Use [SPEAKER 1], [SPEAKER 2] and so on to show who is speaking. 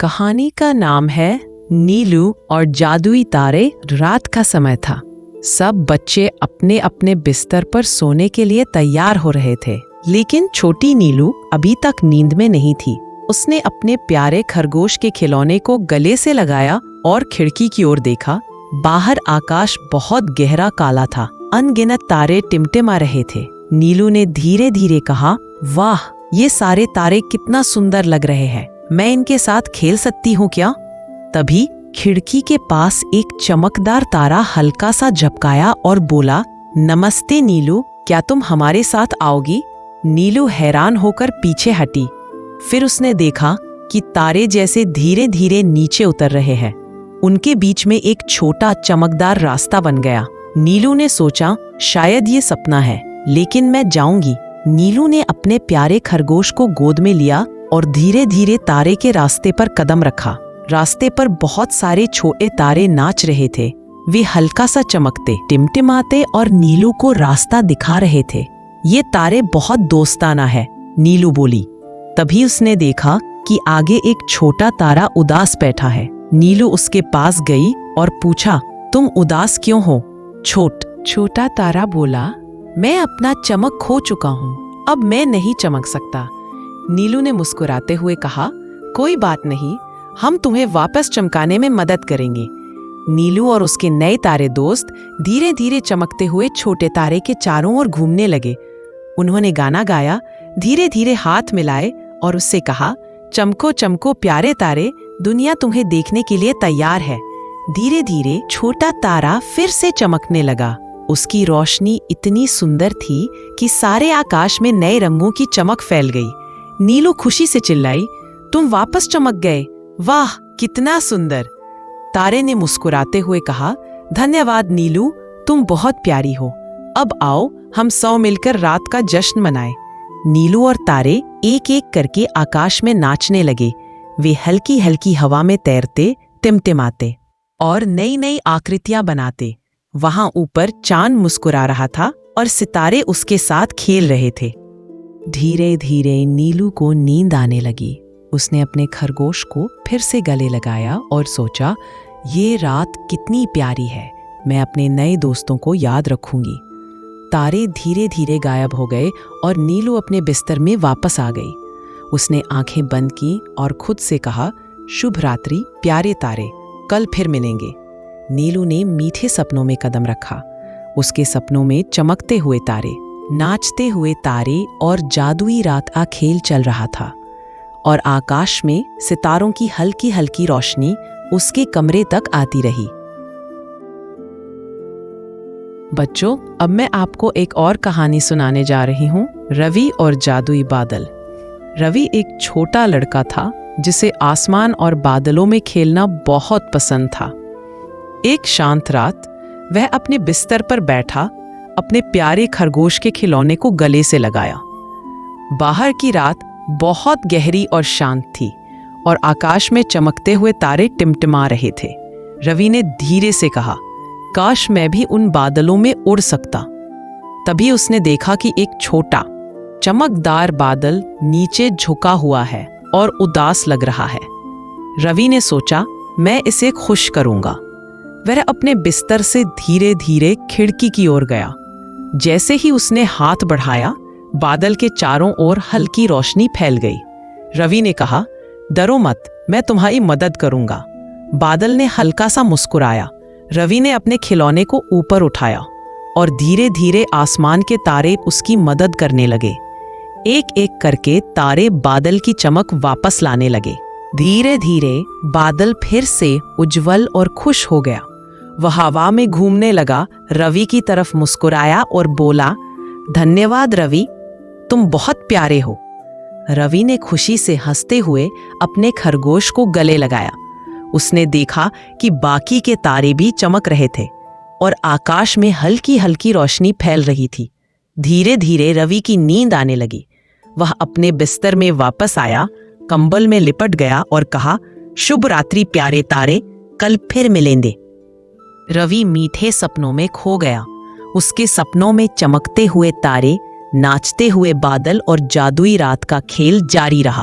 [SPEAKER 1] कहानी का नाम है नीलू और जादुई तारे। रात का समय था। सब बच्चे अपने अपने बिस्तर पर सोने के लिए तैयार हो रहे थे, लेकिन छोटी नीलू अभी तक नींद में नहीं थी। उसने अपने प्यारे खरगोश के खिलौने को गले से लगाया और खिड़की की ओर देखा। बाहर आकाश बहुत गहरा काला था। अनगिनत तारे टिमटिमा रहे थे। नीलू ने धीरे धीरे कहा, वाह, ये सारे तारे कितना सुंदर लग रहे हैं। मैं इनके साथ खेल सकती हूँ क्या? तभी खिड़की के पास एक चमकदार तारा हल्का सा झपकाया और बोला, नमस्ते नीलू, क्या तुम हमारे साथ आओगी? नीलू हैरान होकर पीछे हटी। फिर उसने देखा कि तारे जैसे धीरे धीरे नीचे उतर रहे हैं। उनके बीच में एक छोटा चमकदार रास्ता बन गया। नीलू ने सोचा, शायद ये सपना है, लेकिन मैं जाऊंगी। नीलू ने अपने प्यारे खरगोश को गोद में लिया और धीरे धीरे तारे के रास्ते पर कदम रखा। रास्ते पर बहुत सारे छोटे तारे नाच रहे थे। वे हल्का सा चमकते, टिमटिमाते और नीलू को रास्ता दिखा रहे थे। ये तारे बहुत दोस्ताना है, नीलू बोली। तभी उसने देखा कि आगे एक छोटा तारा उदास बैठा है। नीलू उसके पास गई और पूछा, तुम उदास क्यों हो? छोटा तारा बोला, मैं अपना चमक खो चुका हूँ, अब मैं नहीं चमक सकता। नीलू ने मुस्कुराते हुए कहा, कोई बात नहीं, हम तुम्हें वापस चमकाने में मदद करेंगे। नीलू और उसके नए तारे दोस्त धीरे धीरे चमकते हुए छोटे तारे के चारों ओर घूमने लगे। उन्होंने गाना गाया, धीरे धीरे हाथ मिलाए और उससे कहा, चमको चमको प्यारे तारे, दुनिया तुम्हें देखने के लिए तैयार है। धीरे धीरे छोटा तारा फिर से चमकने लगा। उसकी रोशनी इतनी सुंदर थी कि सारे आकाश में नए रंगों की चमक फैल गई। नीलू खुशी से चिल्लाई, तुम वापस चमक गए, वाह कितना सुंदर। तारे ने मुस्कुराते हुए कहा, धन्यवाद नीलू, तुम बहुत प्यारी हो। अब आओ हम सब मिलकर रात का जश्न मनाएं। नीलू और तारे एक एक करके आकाश में नाचने लगे। वे हल्की हल्की हवा में तैरते, टिमटिमाते और नई नई आकृतियां बनाते। वहां ऊपर चांद मुस्कुरा रहा था और सितारे उसके साथ खेल रहे थे। धीरे धीरे नीलू को नींद आने लगी। उसने अपने खरगोश को फिर से गले लगाया और सोचा, ये रात कितनी प्यारी है, मैं अपने नए दोस्तों को याद रखूंगी। तारे धीरे धीरे गायब हो गए और नीलू अपने बिस्तर में वापस आ गई। उसने आंखें बंद की और खुद से कहा, शुभ रात्रि प्यारे तारे, कल फिर मिलेंगे। नीलू ने मीठे सपनों में कदम रखा। उसके सपनों में चमकते हुए तारे, नाचते हुए तारे और जादुई रात का खेल चल रहा था। और आकाश में सितारों की हल्की हल्की रोशनी उसके कमरे तक आती रही। बच्चों, अब मैं आपको एक और कहानी सुनाने जा रही हूँ, रवि और जादुई बादल। रवि एक छोटा लड़का था जिसे आसमान और बादलों में खेलना बहुत पसंद था। एक शांत रात वह अपने बिस्तर पर बैठा अपने प्यारे खरगोश के खिलौने को गले से लगाया। बाहर की रात बहुत गहरी और शांत थी और आकाश में चमकते हुए तारे टिमटिमा रहे थे। रवि ने धीरे से कहा, काश मैं भी उन बादलों में उड़ सकता। तभी उसने देखा कि एक छोटा चमकदार बादल नीचे झुका हुआ है और उदास लग रहा है। रवि ने सोचा, मैं इसे खुश करूंगा। वह अपने बिस्तर से धीरे धीरे खिड़की की ओर गया। जैसे ही उसने हाथ बढ़ाया, बादल के चारों ओर हल्की रोशनी फैल गई। रवि ने कहा, डरो मत, मैं तुम्हारी मदद करूंगा। बादल ने हल्का सा मुस्कुराया। रवि ने अपने खिलौने को ऊपर उठाया और धीरे धीरे आसमान के तारे उसकी मदद करने लगे। एक एक करके तारे बादल की चमक वापस लाने लगे। धीरे धीरे बादल फिर से उज्जवल और खुश हो गया। वह हवा में घूमने लगा, रवि की तरफ मुस्कुराया और बोला, धन्यवाद रवि, तुम बहुत प्यारे हो। रवि ने खुशी से हंसते हुए अपने खरगोश को गले लगाया। उसने देखा कि बाकी के तारे भी चमक रहे थे और आकाश में हल्की हल्की रोशनी फैल रही थी। धीरे धीरे रवि की नींद आने लगी। वह अपने बिस्तर में वापस आया, कंबल में लिपट गया और कहा, शुभ रात्रि प्यारे तारे, कल फिर मिलेंगे। रवि मीठे सपनों में खो गया। उसके सपनों में चमकते हुए तारे, नाचते हुए बादल और जादुई रात का खेल जारी रहा।